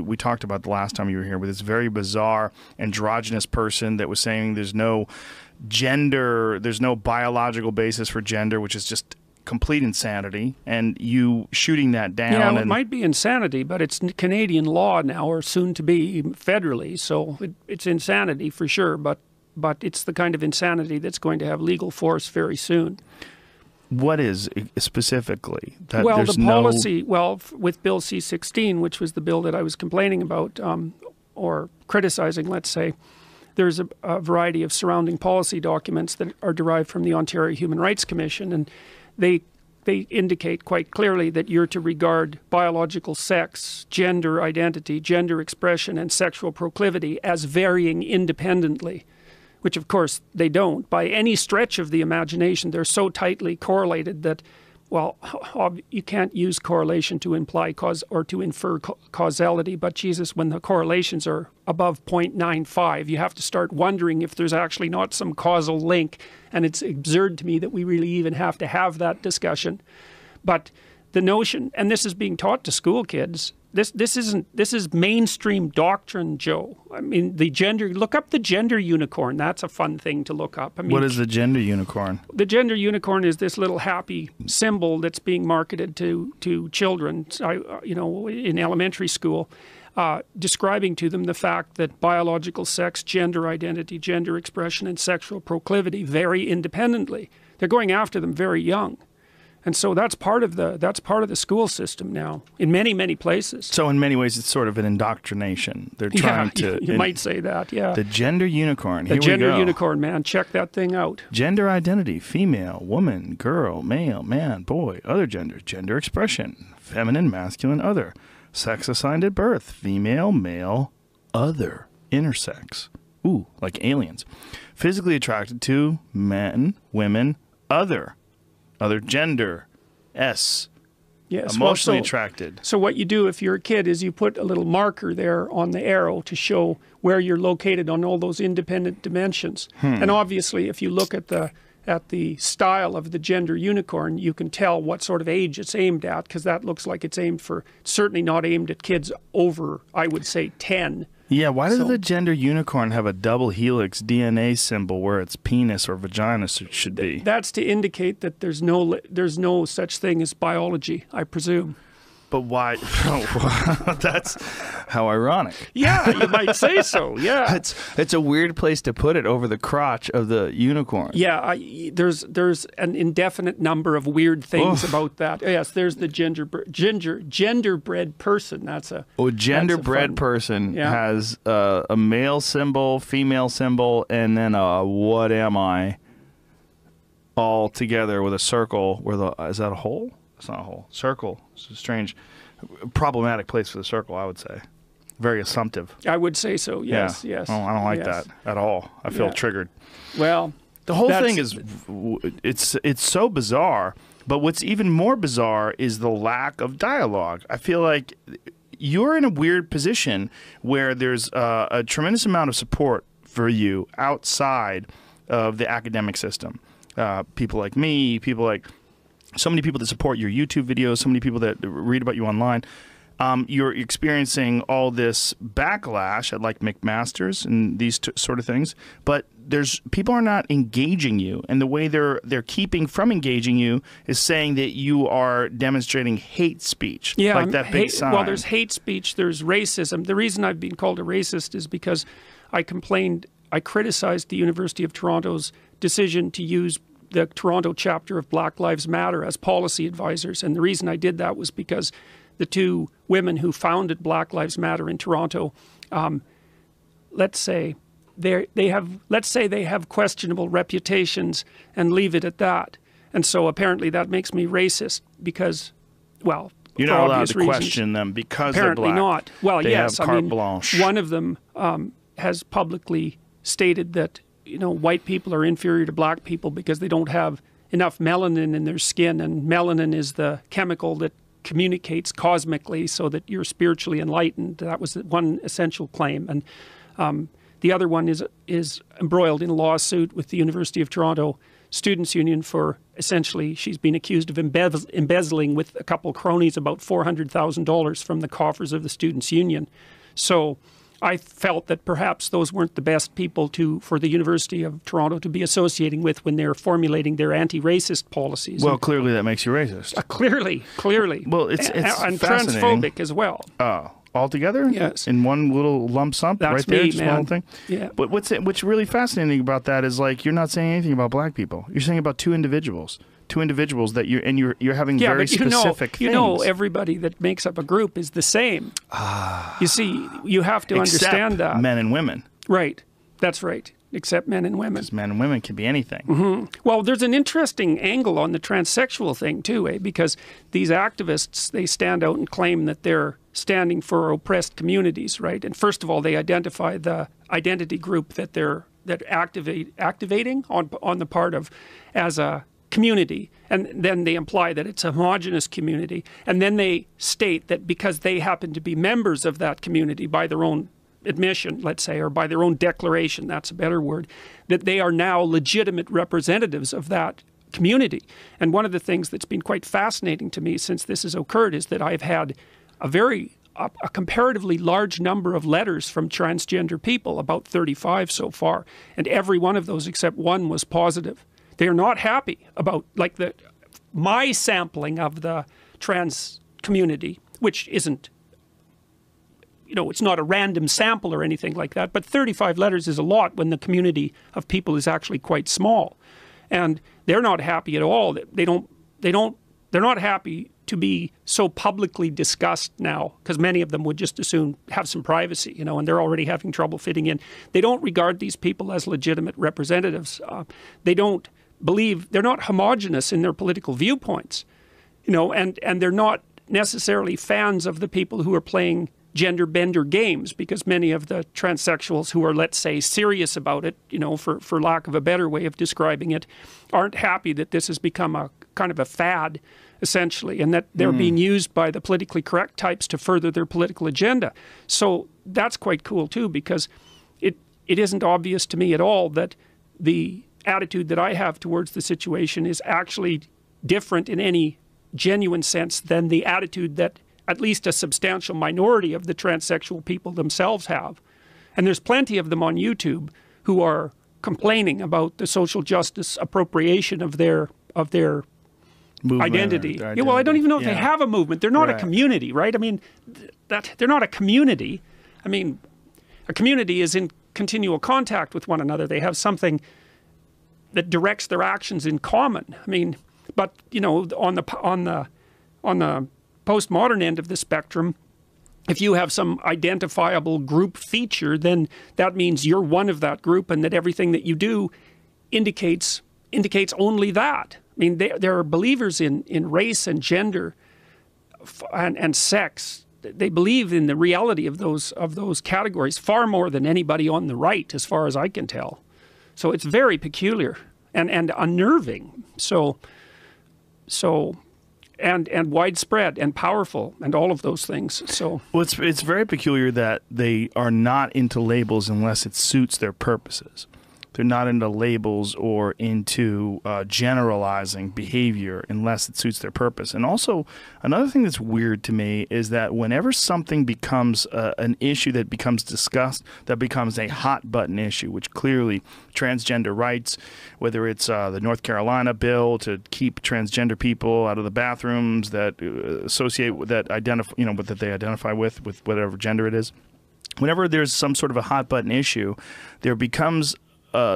we talked about the last time you were here, with this very bizarre androgynous person that was saying there's no gender, there's no biological basis for gender, which is just complete insanity, and you shooting that down. Yeah, it might be insanity, but it's Canadian law now, or soon to be federally, so it's insanity for sure, but it's the kind of insanity that's going to have legal force very soon. What is specifically? That well, the policy, with Bill C-16, which was the bill that I was complaining about, or criticizing, let's say, there's a variety of surrounding policy documents that are derived from the Ontario Human Rights Commission, and they indicate quite clearly that you're to regard biological sex, gender identity, gender expression, and sexual proclivity as varying independently, which of course they don't. By any stretch of the imagination, they're so tightly correlated that, well, you can't use correlation to imply cause or to infer causality, but Jesus, when the correlations are above 0.95, you have to start wondering if there's actually not some causal link, and it's absurd to me that we really even have to have that discussion. But the notion, and this is being taught to school kids, this is mainstream doctrine, Joe. I mean, look up the gender unicorn. That's a fun thing to look up. I mean, what is the gender unicorn? The gender unicorn is this little happy symbol that's being marketed to children, in elementary school, describing to them the fact that biological sex, gender identity, gender expression, and sexual proclivity vary independently. They're going after them very young. And so that's part of the school system now in many, many places. So in many ways, it's sort of an indoctrination. They're trying to. You might say that, yeah. The gender unicorn. The gender unicorn, man. Check that thing out. Gender identity: female, woman, girl, male, man, boy. Other genders: gender expression: feminine, masculine, other. Sex assigned at birth: female, male, other, intersex. Ooh, like aliens. Physically attracted to men, women, other gender, S. Yes, Emotionally attracted. So what you do if you're a kid is you put a little marker there on the arrow to show where you're located on all those independent dimensions. And obviously, if you look at the style of the gender unicorn, you can tell what sort of age it's aimed at, because that looks like it's certainly not aimed at kids over, I would say, 10. Yeah, why does the gender unicorn have a double helix DNA symbol where its penis or vagina should be? That's to indicate that there's no such thing as biology, I presume. But why? That's how ironic. Yeah, you might say so. Yeah, it's a weird place to put it over the crotch of the unicorn. Yeah, there's an indefinite number of weird things about that. Yes, there's the genderbred person. That's a genderbred person has a male symbol, female symbol, and then a what am I all together with a circle. Is that a hole? It's not a hole. Circle. It's a strange, problematic place for the circle, I would say. Very assumptive. I would say so, yes, yeah. yes. Oh, I don't like that at all. I feel triggered. Well, the whole thing is, it's so bizarre, but what's even more bizarre is the lack of dialogue. I feel like you're in a weird position where there's a tremendous amount of support for you outside of the academic system. People like me, so many people that support your YouTube videos, so many people that read about you online. You're experiencing all this backlash at like McMaster's and these sort of things, but people are not engaging you, and the way they're keeping from engaging you is saying that you are demonstrating hate speech, like that big sign. Well, there's hate speech, there's racism. The reason I've been called a racist is because I criticized the University of Toronto's decision to use the Toronto chapter of Black Lives Matter as policy advisors. And the reason I did that was because the two women who founded Black Lives Matter in Toronto, let's say they have questionable reputations, and leave it at that. And so apparently that makes me racist because, well, you're not allowed to question them because apparently they're black. Not. Well, they yes, have carte blanche. One of them has publicly stated that white people are inferior to black people because they don't have enough melanin in their skin, and melanin is the chemical that communicates cosmically so that you're spiritually enlightened. That was one essential claim. And the other one is embroiled in a lawsuit with the University of Toronto students' union for essentially she's been accused of embezzling with a couple cronies about $400,000 from the coffers of the students' union. So I felt that perhaps those weren't the best people for the University of Toronto to be associating with when they're formulating their anti-racist policies. Well, clearly that makes you racist. Clearly. Well, it's and fascinating. transphobic as well. Oh, altogether? Yes. In one little lump sum, That's right there, me, just man. one thing. Yeah. But what's really fascinating about that is like you're not saying anything about black people. You're saying about two individuals that you're having very specific things. You know, everybody that makes up a group is the same. You see, you have to understand that. Men and women. Right. That's right. Except men and women. Because men and women can be anything. Well, there's an interesting angle on the transsexual thing too, because these activists, they stand out and claim that they're standing for oppressed communities, right? And first of all, they identify the identity group that they're activating on the part of as a community, and then they imply that it's a homogenous community, and then they state that because they happen to be members of that community by their own admission, let's say, or by their own declaration, that's a better word, that they are now legitimate representatives of that community. And one of the things that's been quite fascinating to me since this has occurred is that I've had a comparatively large number of letters from transgender people, about 35 so far, and every one of those except one was positive. They are not happy about my sampling of the trans community, which isn't, it's not a random sample or anything like that, but 35 letters is a lot when the community of people is actually quite small. And they're not happy at all. They're not happy to be so publicly discussed now, because many of them would just as soon have some privacy, and they're already having trouble fitting in. They don't regard these people as legitimate representatives. They don't believe, they're not homogenous in their political viewpoints, and they're not necessarily fans of the people who are playing gender bender games, because many of the transsexuals who are, let's say, serious about it, for lack of a better way of describing it, aren't happy that this has become a kind of a fad, essentially, and that they're being used by the politically correct types to further their political agenda. So that's quite cool too, because it isn't obvious to me at all that the attitude that I have towards the situation is actually different in any genuine sense than the attitude that at least a substantial minority of the transsexual people themselves have. And there's plenty of them on YouTube who are complaining about the social justice appropriation of their identity. Yeah, well, I don't even know if they have a movement. They're not a community, right? I mean, they're not a community. I mean, a community is in continual contact with one another. They have something that directs their actions in common. I mean, but on the postmodern end of the spectrum, if you have some identifiable group feature, then that means you're one of that group, and that everything that you do indicates only that. I mean, there are believers in race and gender and sex. They believe in the reality of those categories far more than anybody on the right, as far as I can tell. So it's very peculiar and unnerving. So and widespread and powerful and all of those things. So well, it's very peculiar that they are not into labels unless it suits their purposes. They're not into labels or into generalizing behavior unless it suits their purpose. And also, another thing that's weird to me is that whenever something becomes an issue that becomes discussed, that becomes a hot button issue, which clearly transgender rights, whether it's the North Carolina bill to keep transgender people out of the bathrooms that that they identify with whatever gender it is. Whenever there's some sort of a hot button issue, there becomes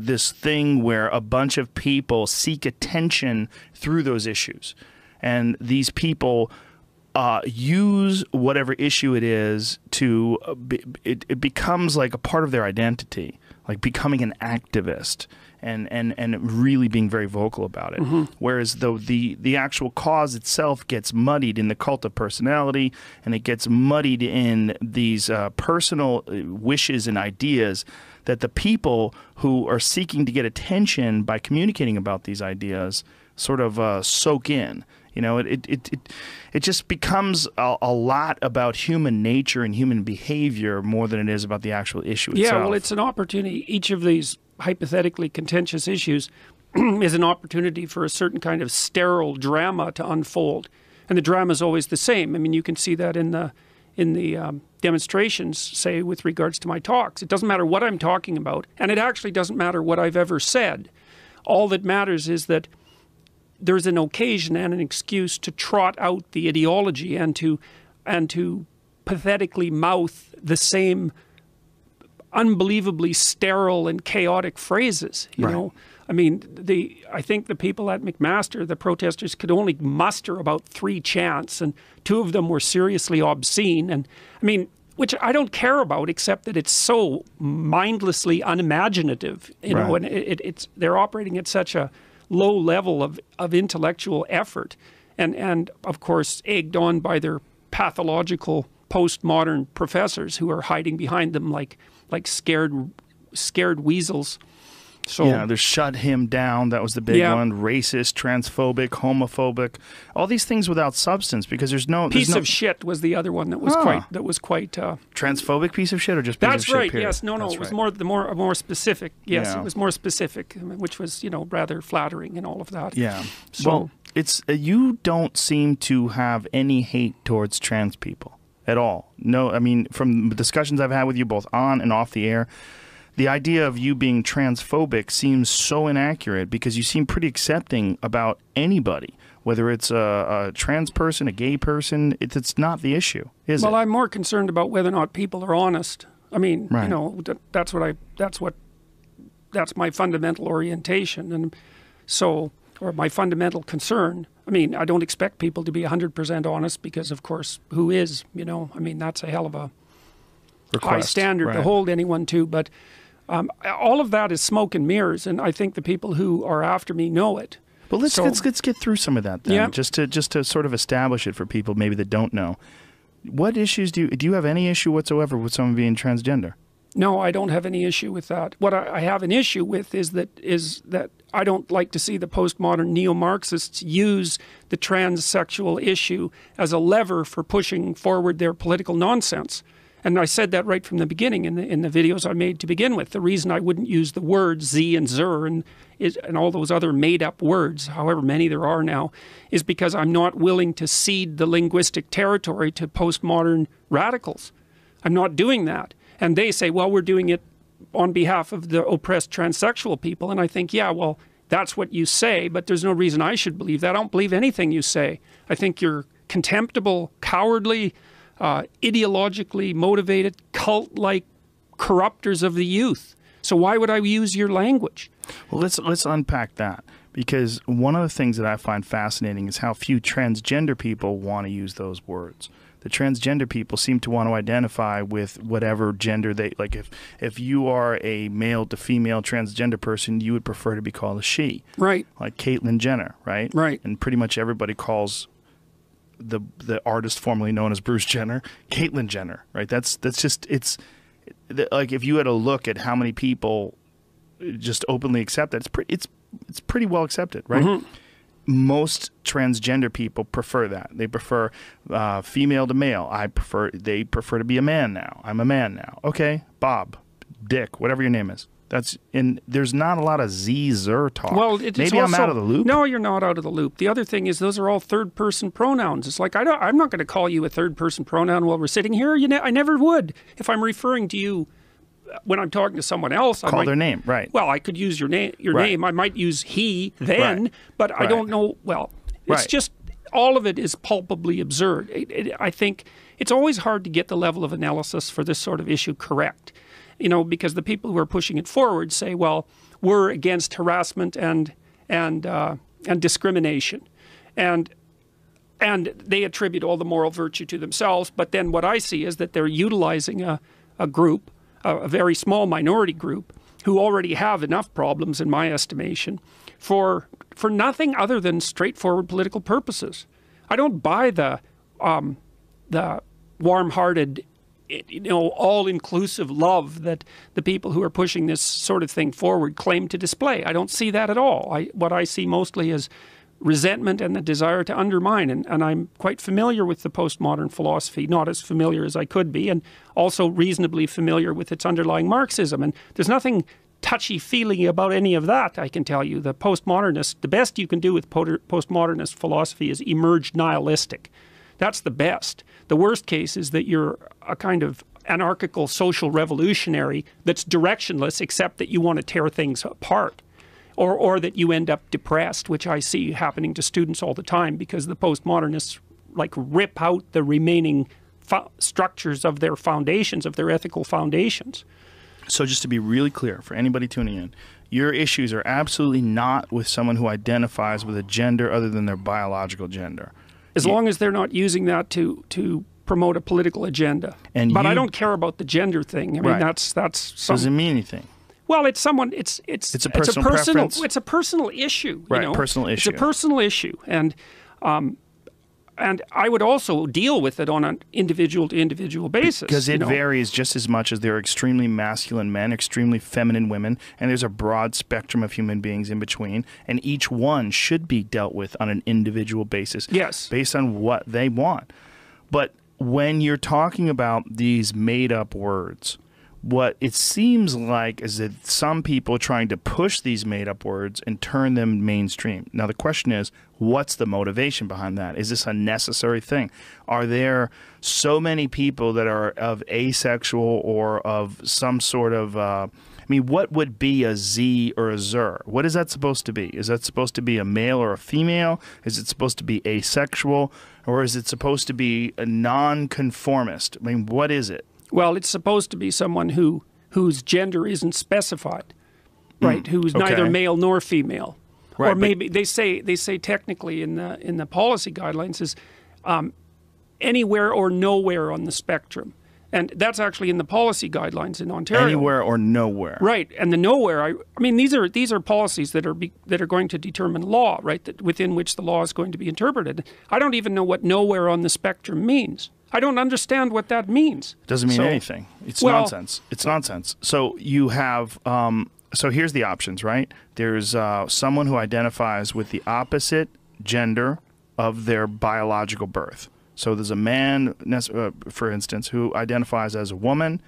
this thing where a bunch of people seek attention through those issues. And these people use whatever issue it is to it becomes like a part of their identity, like becoming an activist and really being very vocal about it. Mm-hmm. Whereas though the actual cause itself gets muddied in the cult of personality, and it gets muddied in these personal wishes and ideas that the people who are seeking to get attention by communicating about these ideas sort of soak in. It just becomes a lot about human nature and human behavior more than it is about the actual issue itself. Yeah, well, it's an opportunity. Each of these hypothetically contentious issues is an opportunity for a certain kind of sterile drama to unfold. And the drama is always the same. I mean, you can see that in the demonstrations, say, with regards to my talks. It doesn't matter what I'm talking about, and it actually doesn't matter what I've ever said. All that matters is that there's an occasion and an excuse to trot out the ideology and to pathetically mouth the same unbelievably sterile and chaotic phrases, you know. I mean, I think the people at McMaster, the protesters, could only muster about 3 chants, and 2 of them were seriously obscene. And I mean, which I don't care about, except that it's so mindlessly unimaginative, you know, and it's they're operating at such a low level of intellectual effort, and of course egged on by their pathological postmodern professors who are hiding behind them like scared weasels. So, yeah, there's shut him down. That was the big one. Racist, transphobic, homophobic, all these things without substance, because there's no piece of shit was the other one that was quite transphobic piece of shit, or just piece of shit. That's right. Period? Yes. No. That's it was right. more specific. Yes, Yeah. it was more specific, which was rather flattering and all of that. Yeah. So, well, it's you don't seem to have any hate towards trans people at all. No, I mean, from discussions I've had with you both on and off the air, the idea of you being transphobic seems so inaccurate, because you seem pretty accepting about anybody, whether it's a trans person, a gay person. It's not the issue, is it? Well, I'm more concerned about whether or not people are honest. I mean, that's my fundamental orientation, and so, or my fundamental concern. I mean, I don't expect people to be 100% honest, because, of course, who is? I mean, that's a hell of a high standard to hold anyone to, but all of that is smoke and mirrors, and I think the people who are after me know it. Well, let's get through some of that then, just to sort of establish it for people maybe that don't know. What issues do you have any issue whatsoever with someone being transgender? No, I don't have any issue with that. What I have an issue with is that I don't like to see the postmodern neo-Marxists use the transsexual issue as a lever for pushing forward their political nonsense. And I said that right from the beginning in the videos I made to begin with. The reason I wouldn't use the words Z and Zer and all those other made-up words, however many there are now, is because I'm not willing to cede the linguistic territory to postmodern radicals. I'm not doing that. And they say, well, we're doing it on behalf of the oppressed transsexual people. And I think, yeah, well, that's what you say, but there's no reason I should believe that. I don't believe anything you say. I think you're contemptible, cowardly, ideologically motivated, cult-like corruptors of the youth. So why would I use your language? Well, let's unpack that, because one of the things that I find fascinating is how few transgender people want to use those words. The transgender people seem to want to identify with whatever gender they like. If you are a male to female transgender person, you would prefer to be called a she, right? Like Caitlyn Jenner, right? Right. And pretty much everybody calls the artist formerly known as Bruce Jenner Caitlyn Jenner, right? That's just like, if you had a look at how many people just openly accept that, it's pretty well accepted, right? Mm-hmm. Most transgender people prefer that. They prefer female to male. They prefer to be a man now. I'm a man now. Okay, Bob, Dick, whatever your name is. There's not a lot of Z-Zer talk. Well, maybe I'm out of the loop. No, you're not out of the loop. The other thing is, those are all third-person pronouns. It's like, I'm not going to call you a third-person pronoun while we're sitting here. I never would. If I'm referring to you when I'm talking to someone else, call their name, right? Well, I could use your name. I might use he then, but I don't know. Well, it's just, all of it is palpably absurd. I think it's always hard to get the level of analysis for this sort of issue correct. Because the people who are pushing it forward say, well, we're against harassment and discrimination. And they attribute all the moral virtue to themselves. But then what I see is that they're utilizing a group, a very small minority group, who already have enough problems, in my estimation, for nothing other than straightforward political purposes. I don't buy the warm-hearted, all-inclusive love that the people who are pushing this sort of thing forward claim to display. I don't see that at all. What I see mostly is resentment and the desire to undermine. And I'm quite familiar with the postmodern philosophy, not as familiar as I could be, and also reasonably familiar with its underlying Marxism. And there's nothing touchy-feely about any of that, I can tell you. The postmodernist, the best you can do with postmodernist philosophy is emerge nihilistic. That's the best. The worst case is that you're a kind of anarchical social revolutionary that's directionless, except that you want to tear things apart. Or that you end up depressed, which I see happening to students all the time, because the postmodernists like rip out the remaining structures of their foundations, of their ethical foundations. So just to be really clear for anybody tuning in, your issues are absolutely not with someone who identifies with a gender other than their biological gender. As long as they're not using that to promote a political agenda. But I don't care about the gender thing. I mean, that's doesn't mean anything. Well, it's someone. It's a personal preference. It's a personal issue. Right, you know? personal issue. It's a personal issue, and I would also deal with it on an individual-to-individual basis. Because it varies just as much as there are extremely masculine men, extremely feminine women, and there's a broad spectrum of human beings in between, and each one should be dealt with on an individual basis. Yes. Based on what they want. But when you're talking about these made-up words, what it seems like is that some people are trying to push these made-up words and turn them mainstream. Now, the question is, what's the motivation behind that? Is this a necessary thing? Are there so many people that are of asexual or of some sort of... I mean, what would be a Z or a Zer? What is that supposed to be? Is that supposed to be a male or a female? Is it supposed to be asexual? Or is it supposed to be a nonconformist? I mean, what is it? Well, it's supposed to be someone whose gender isn't specified, right? Who's neither male nor female, right, or maybe they say technically in the policy guidelines is anywhere or nowhere on the spectrum, and that's actually in the policy guidelines in Ontario. Anywhere or nowhere, right? And the nowhere, I mean, these are policies that are going to determine law, right? That within which the law is going to be interpreted. I don't even know what nowhere on the spectrum means. I don't understand what that means. It doesn't mean anything. It's nonsense. It's nonsense. So you have, so here's the options, right? There's someone who identifies with the opposite gender of their biological birth. So there's a man, for instance, who identifies as a woman.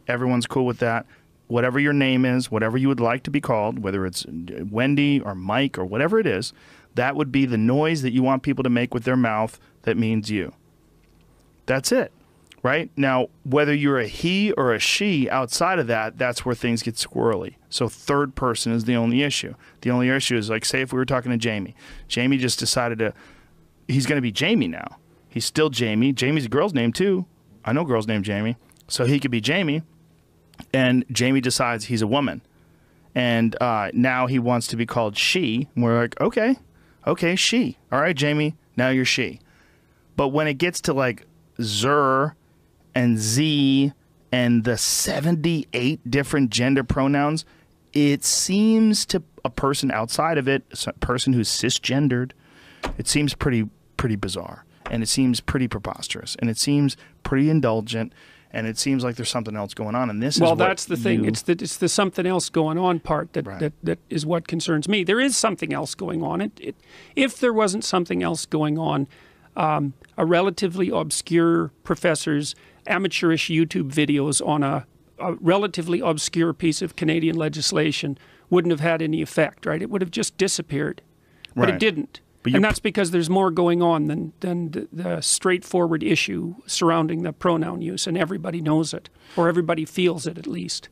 Everyone's cool with that. Whatever your name is, whatever you would like to be called, whether it's Wendy or Mike or whatever it is, that would be the noise that you want people to make with their mouth that means you. That's it, right? Now, whether you're a he or a she outside of that, that's where things get squirrely. So third person is the only issue. The only issue is, like, say if we were talking to Jamie. Jamie just decided he's going to be Jamie now. He's still Jamie. Jamie's a girl's name, too. I know girls named Jamie. So he could be Jamie, and Jamie decides he's a woman. And now he wants to be called she. And we're like, okay, she. All right, Jamie, now you're she. But when it gets to, like, Zer and Z and the 78 different gender pronouns, it seems to a person outside of it, a person who's cisgendered, it seems pretty bizarre, and it seems pretty preposterous, and it seems pretty indulgent, and it seems like there's something else going on. And this is that's the thing. It's the something else going on part that is what concerns me. There is something else going on. If there wasn't something else going on, a relatively obscure professor's amateurish YouTube videos on a relatively obscure piece of Canadian legislation wouldn't have had any effect, right? It would have just disappeared. But it didn't. And that's because there's more going on than the straightforward issue surrounding the pronoun use, and everybody knows it, or everybody feels it at least.